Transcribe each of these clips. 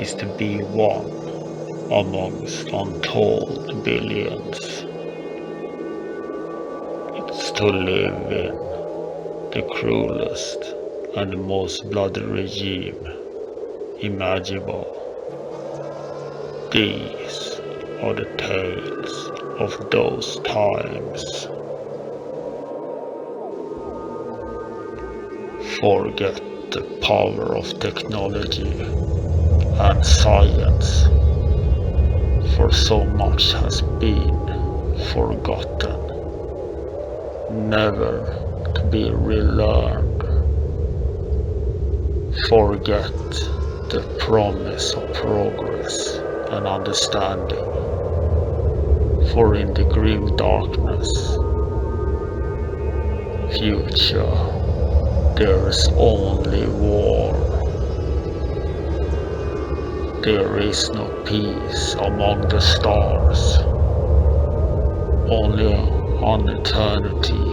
is to be one amongst untold billions. It's to live in the cruelest and the most bloody regime imaginable. These are the tales of those times. Forget the power of technology and science, for so much has been forgotten, never to be relearned. Forget the promise of progress and understanding, for in the grim darkness future there is only war. There is no peace among the stars, only an eternity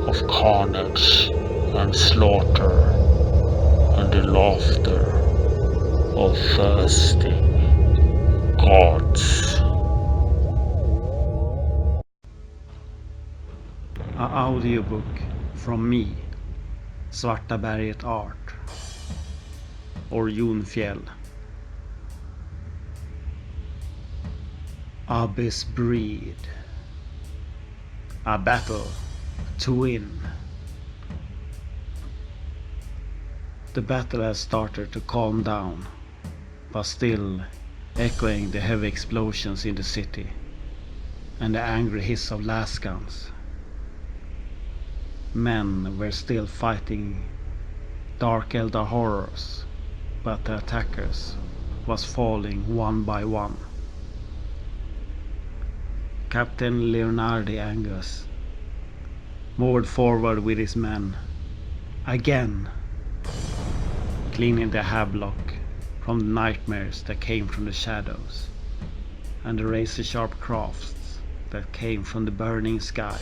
of carnage and slaughter, and the laughter of thirsting gods. An audiobook from me, Svarta berget art, or Junfjäll. Abyss breed. A battle to win. The battle has started to calm down, but still echoing the heavy explosions in the city and the angry hiss of lasguns. Men were still fighting dark elder horrors, but the attackers was falling one by one. Captin Leardardi Angus moved forward with his men, again cleaning the habblock from the nightmares that came from the shadows and the razor-sharp crafts that came from the burning sky.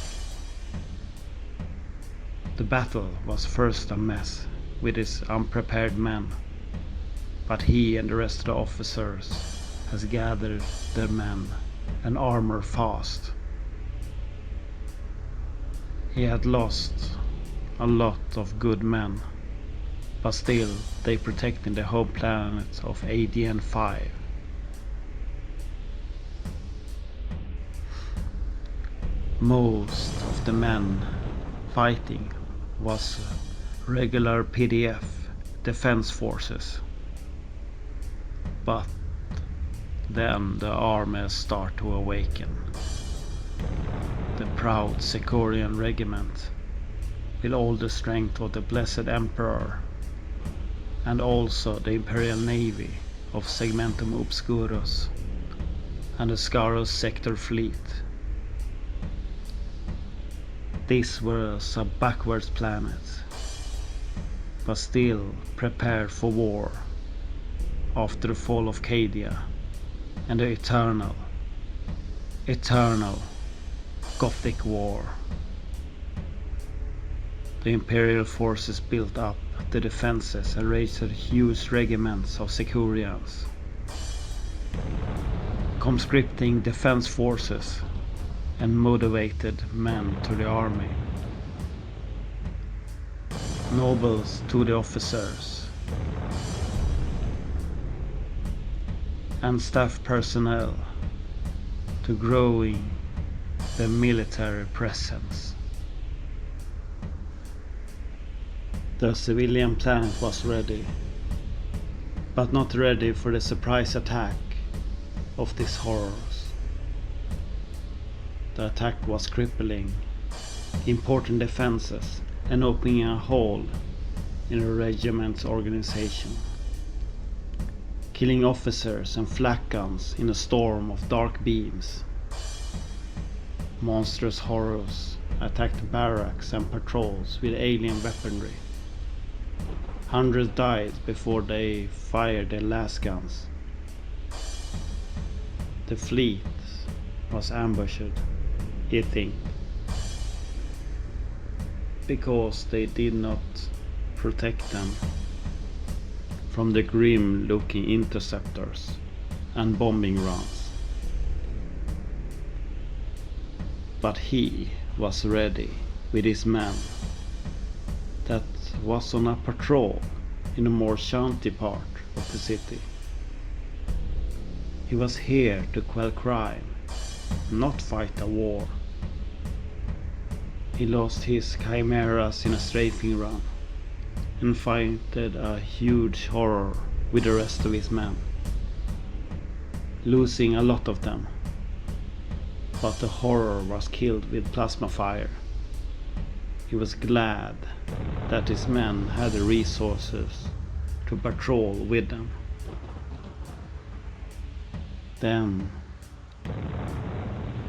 The battle was first a mess with his unprepared men, but he and the rest of the officers has gathered their men and armor fast. He had lost a lot of good men, but still they protecting the home planet of ADN 5. Most of the men fighting was regular PDF defense forces, but then the armies start to awaken. The proud Secorian regiment with all the strength of the blessed emperor, and also the imperial navy of Segmentum Obscurus and the Scarus sector fleet. This was a backwards planet, but still prepared for war after the fall of Cadia and the eternal Gothic War. The imperial forces built up the defenses and raised huge regiments of Securians, conscripting defense forces and motivated men to the army, nobles to the officers, and staff personnel to growing the military presence. The civilian planet was ready, but not ready for the surprise attack of these horrors. The attack was crippling important defenses and opening a hole in the regiment's organization, killing officers and flak guns in a storm of dark beams. Monstrous horrors attacked barracks and patrols with alien weaponry. Hundreds died before they fired their last guns. The fleet was ambushed, you think, because they did not protect them from the grim-looking interceptors and bombing runs. But he was ready with his men that was on a patrol in a more shanty part of the city. He was here to quell crime, not fight a war. He lost his chimeras in a strafing run and fighted a huge horror with the rest of his men, losing a lot of them. But the horror was killed with plasma fire. He was glad that his men had the resources to patrol with them. Then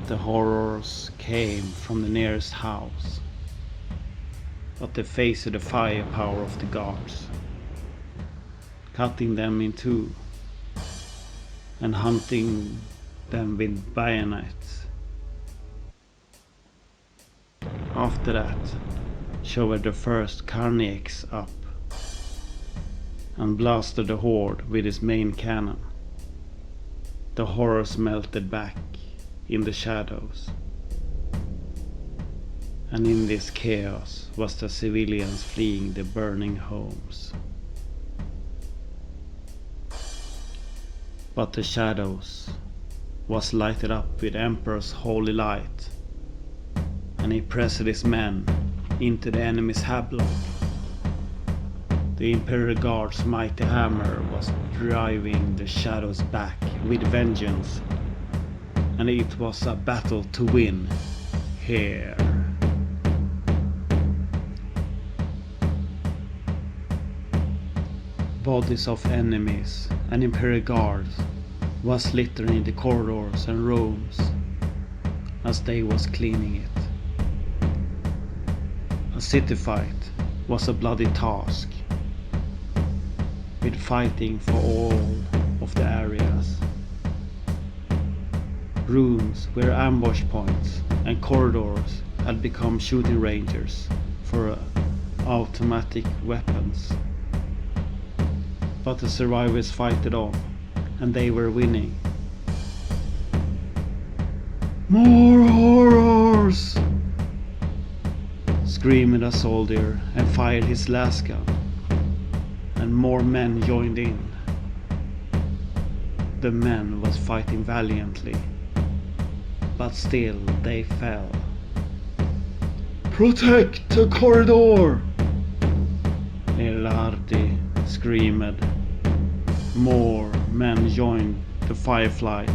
the horrors came from the nearest house, but they faced the firepower of the guards, cutting them in two and hunting them with bayonets. After that, showed the first Carniacs up and blasted the horde with his main cannon. The horrors melted back in the shadows, and in this chaos was the civilians fleeing the burning homes. But the shadows was lighted up with Emperor's holy light, and he pressed his men into the enemy's habblock. The Imperial Guard's mighty hammer was driving the shadows back with vengeance, and it was a battle to win here. Bodies of enemies and Imperial Guards was littering the corridors and rooms as they was cleaning it. A city fight was a bloody task, with fighting for all of the areas. Rooms were ambush points and corridors had become shooting ranges for automatic weapons. But the survivors fought on, and they were winning. More horrors! Screamed a soldier and fired his last gun, and more men joined in. The men was fighting valiantly, but still they fell. Protect the corridor! Leardardi screamed. More men joined the Firefly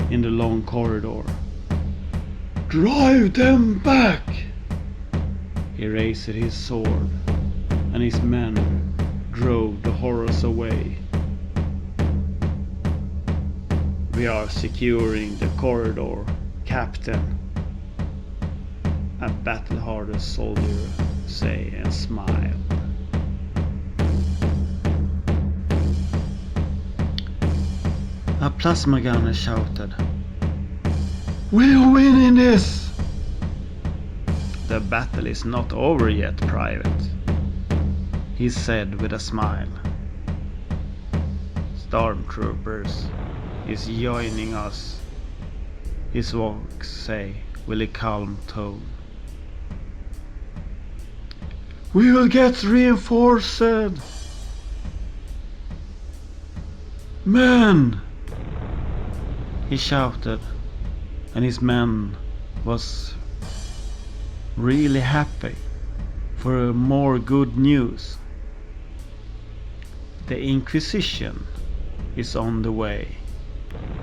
in the long corridor. Drive them back! He raised his sword, and his men drove the horrors away. We are securing the corridor, Captain. A battle-hardened soldier say and smile. A plasma gunner shouted, "We're winning this!" The battle is not over yet, Private, he said with a smile. Stormtroopers is joining us, his voice say with a calm tone. We will get reinforced! Men! He shouted, and his men was really happy for more good news. The Inquisition is on the way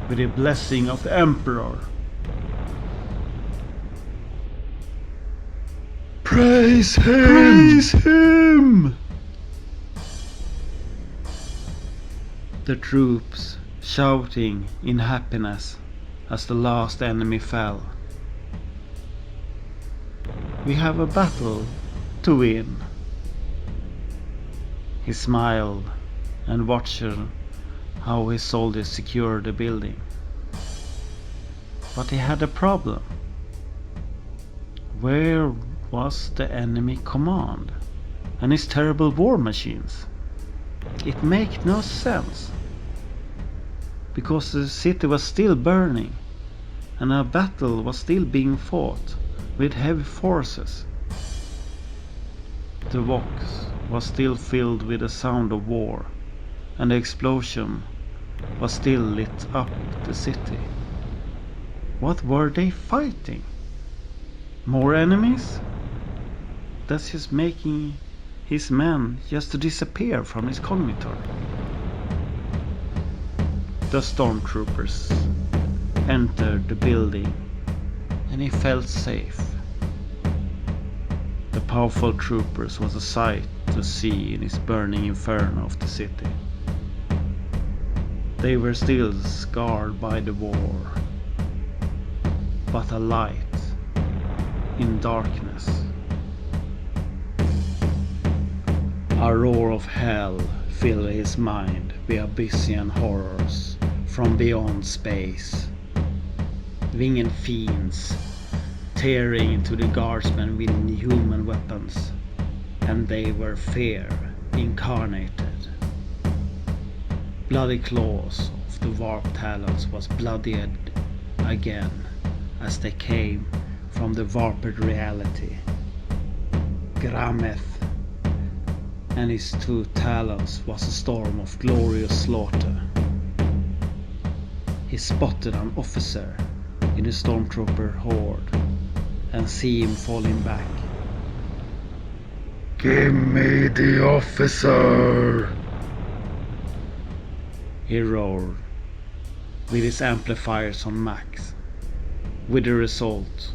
with the blessing of the Emperor. Praise him! Praise him! The troops shouting in happiness as the last enemy fell. We have a battle to win. He smiled and watched how his soldiers secured the building. But he had a problem. Where was the enemy command and his terrible war machines? It made no sense, because the city was still burning and a battle was still being fought with heavy forces. The Vox was still filled with the sound of war, and the explosion was still lit up the city. What were they fighting? More enemies? That's just making his men just to disappear from his cognitor. The stormtroopers entered the building, and he felt safe. The powerful troopers was a sight to see in his burning inferno of the city. They were still scarred by the war, but a light in darkness. A roar of hell filled his mind with abyssinian horrors from beyond space. Winged fiends tearing into the guardsmen with inhuman weapons, and they were fear incarnated. Bloody claws of the warp talons was bloodied again as they came from the warped reality. Grameth and his 2 talons was a storm of glorious slaughter. He spotted an officer in the stormtrooper horde and see him falling back. Give me the officer! He roared with his amplifiers on max, with the result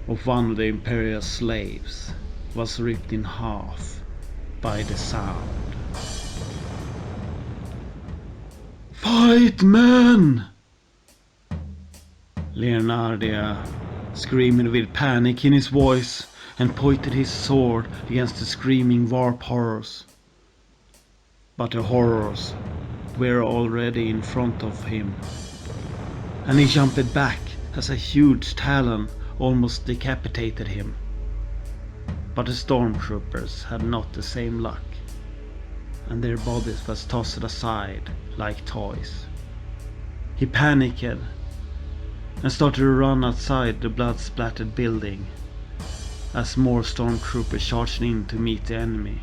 of one of the Imperial slaves was ripped in half by the sound. Fight, men! Leardardi screamed with panic in his voice and pointed his sword against the screaming warp horrors. But the horrors were already in front of him, and he jumped back as a huge talon almost decapitated him. But the stormtroopers had not the same luck, and their bodies was tossed aside like toys. He panicked and started to run outside the blood-splattered building as more stormtroopers charged in to meet the enemy.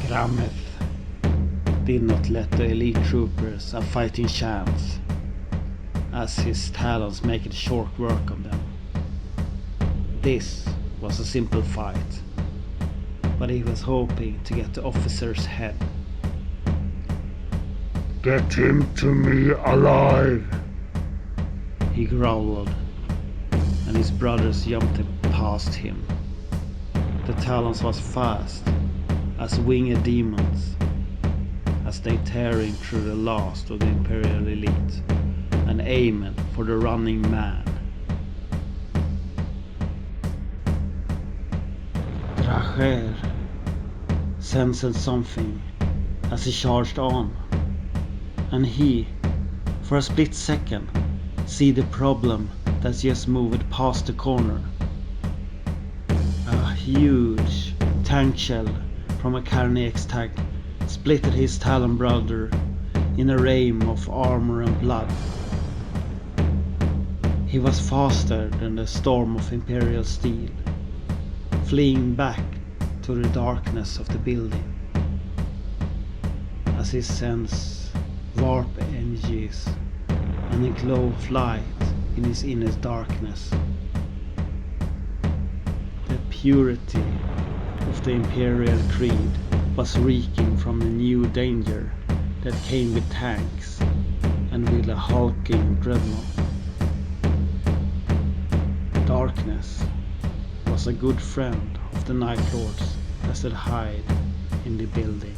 Grameth did not let the elite troopers a fighting chance, as his talons made short work of them. This was a simple fight, but he was hoping to get the officer's head. Get him to me alive! He growled, and his brothers jumped past him. The talons was fast as winged demons, as they tearing through the last of the Imperial elite and aiming for the running man. Dracher sensed something as he charged on, and he, for a split second, see the problem that just moved past the corner. A huge tank shell from a Carnage tank splitted his Talon brother in a rain of armor and blood. He was faster than the storm of Imperial steel, fleeing back to the darkness of the building, as he sensed warp energies and a glow of light in his inner darkness. The purity of the Imperial creed was reeking from the new danger that came with tanks and with a hulking dreadnought. Darkness was a good friend of the Night Lords as they hide in the building.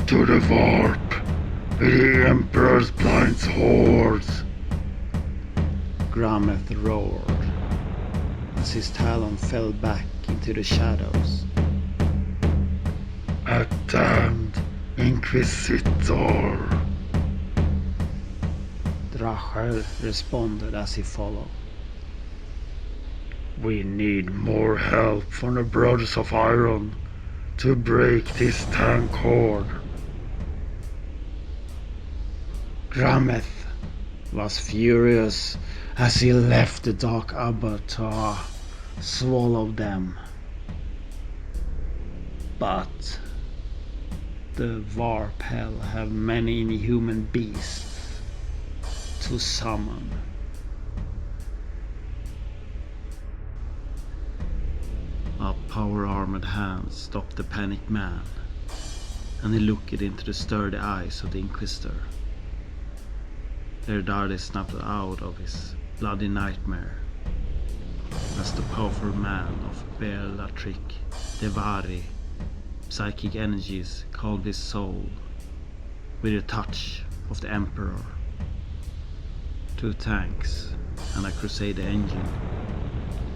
To the warp, with the Emperor's blind hordes! Grameth roared as his talon fell back into the shadows. A damned Inquisitor! Rachel responded as he followed. We need more help from the Brothers of Iron to break this tank cord. Grameth was furious as he left the dark avatar swallow them. But the Varpel have many inhuman beasts to summon. A power-armored hand stopped the panicked man, and he looked into the sturdy eyes of the Inquisitor. Leardardi snapped out of his bloody nightmare as the powerful man of Bellatrix Devari psychic energies calmed his soul with a touch of the Emperor. 2 tanks and a Crusader engine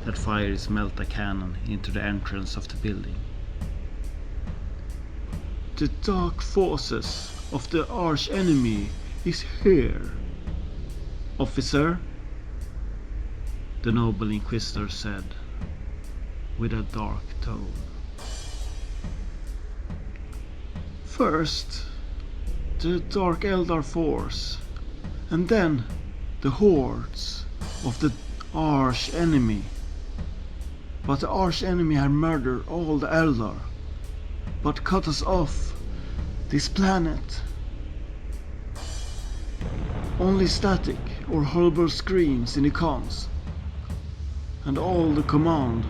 that fired his melta cannon into the entrance of the building. The dark forces of the arch enemy is here, officer, the noble Inquisitor said with a dark tone. First, the Dark Eldar force, and then the hordes of the arch enemy. But the arch enemy had murdered all the Eldar, but cut us off this planet. Only static or horrible screams in the comms, and all the command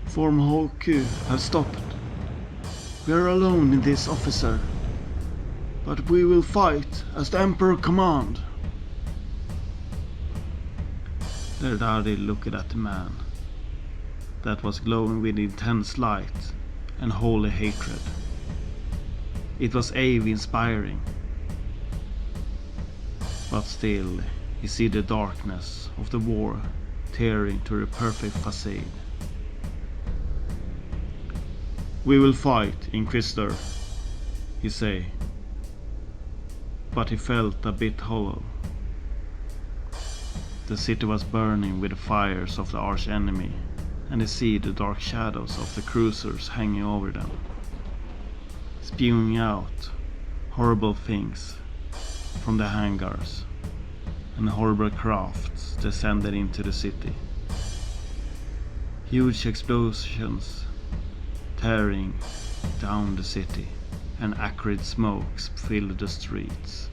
from Hoku have stopped. We are alone in this, officer, but we will fight as the Emperor command. Leardardi looked at the man that was glowing with intense light and holy hatred. It was awe-inspiring, but still he see the darkness of the war tearing through the perfect facade. We will fight, Inquisitor, he say, but he felt a bit hollow. The city was burning with the fires of the arch enemy, and he see the dark shadows of the cruisers hanging over them, spewing out horrible things from the hangars, and horrible crafts descended into the city. Huge explosions tearing down the city, and acrid smokes filled the streets.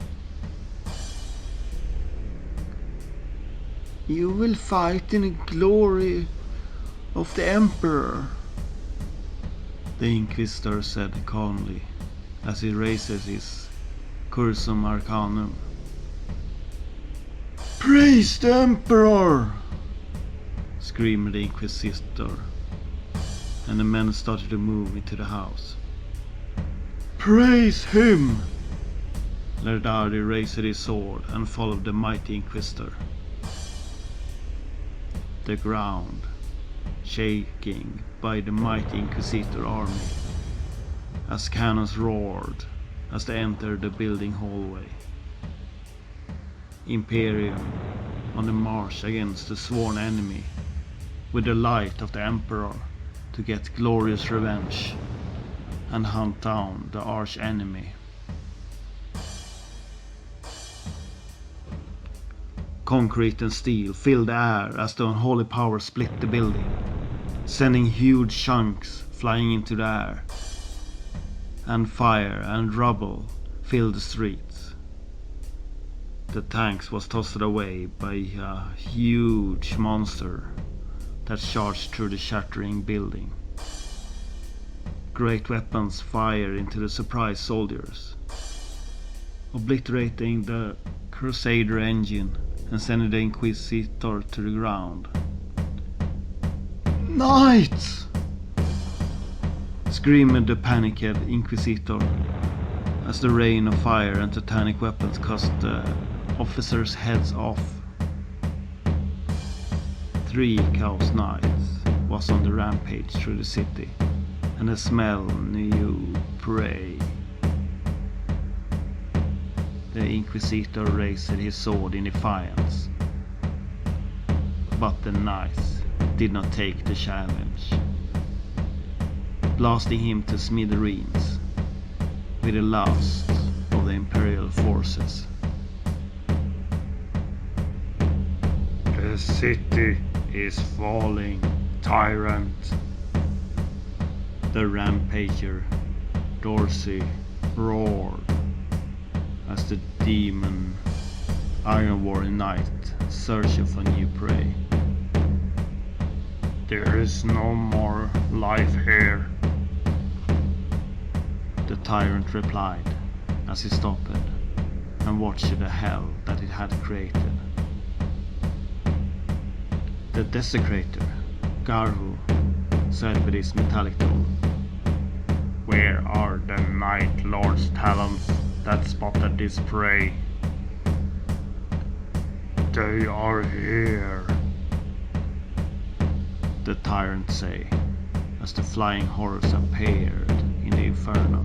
You will fight in the glory of the Emperor, the Inquisitor said calmly as he raises his Cursum Arcanum. Praise the Emperor! Screamed the Inquisitor, and the men started to move into the house. Praise him! Leardardi raised his sword and followed the mighty Inquisitor. The ground shaking by the mighty Inquisitor army as cannons roared as they entered the building hallway. Imperium on the march against the sworn enemy, with the light of the Emperor to get glorious revenge and hunt down the arch enemy. Concrete and steel filled the air as the unholy power split the building, sending huge chunks flying into the air, and fire and rubble filled the streets. The tanks was tossed away by a huge monster that charged through the shattering building. Great weapons fired into the surprised soldiers, obliterating the Crusader engine and sending the Inquisitor to the ground. Knights! Screamed the panicked Inquisitor as the rain of fire and titanic weapons cut the officers' heads off. 3 Chaos Knights was on the rampage through the city, and the smell knew prey. The Inquisitor raised his sword in defiance. But the knights did not take the challenge, blasting him to smithereens with the last of the Imperial forces. The city is falling, tyrant. The rampager Dorsey roared as the demon Iron Knight searched for new prey. There is no more life here, the tyrant replied as he stopped and watched the hell that it had created. The desecrator, Garhu, said with his metallic tone, "Where are the Night Lord's talons that spotted this prey?" "They are here," the tyrant say, as the flying horse appeared in the inferno.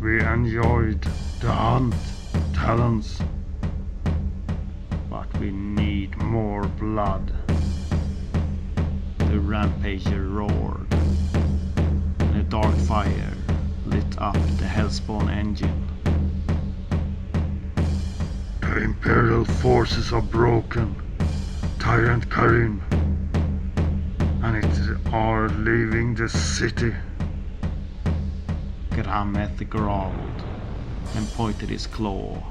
"We enjoyed the hunt, talons, but we need more blood," the rampager roared, and a dark fire lit up the Hellspawn engine. "The Imperial forces are broken, Tyrant Karim, and it are leaving the city." Grameth growled and pointed his claw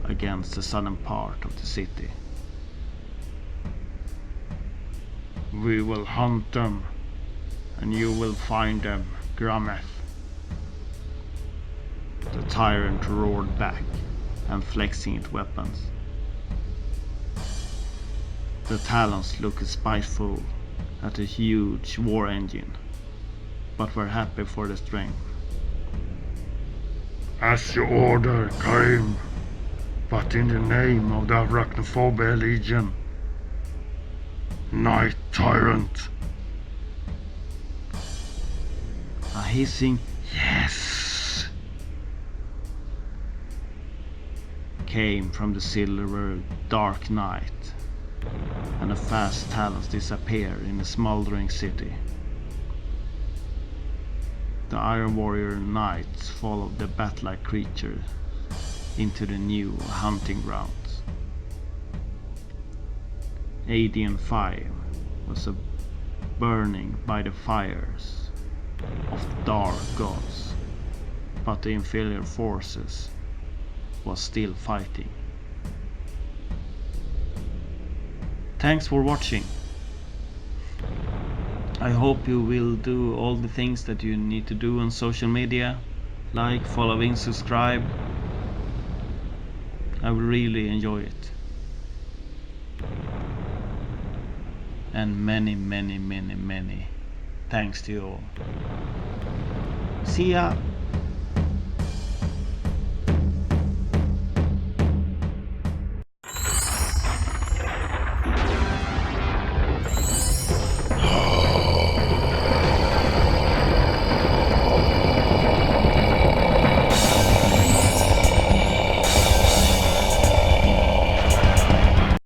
against the southern part of the city. "We will hunt them, and you will find them, Grameth." The tyrant roared back and flexing its weapons. The talons looked spiteful at the huge war engine, but were happy for the strength. "As you order, Karim, but in the name of the Arachnophobia Legion, Night Tyrant." A hissing "yes" came from the silver Dark Knight, and the fast talons disappeared in the smoldering city. The Iron Warrior Knights followed the bat-like creature into the new hunting grounds. ADN 5 was burning by the fires of dark gods, but the inferior forces was still fighting. Thanks for watching. I hope you will do all the things that you need to do on social media, like, following, subscribe. I will really enjoy it. And many thanks to you all. See ya!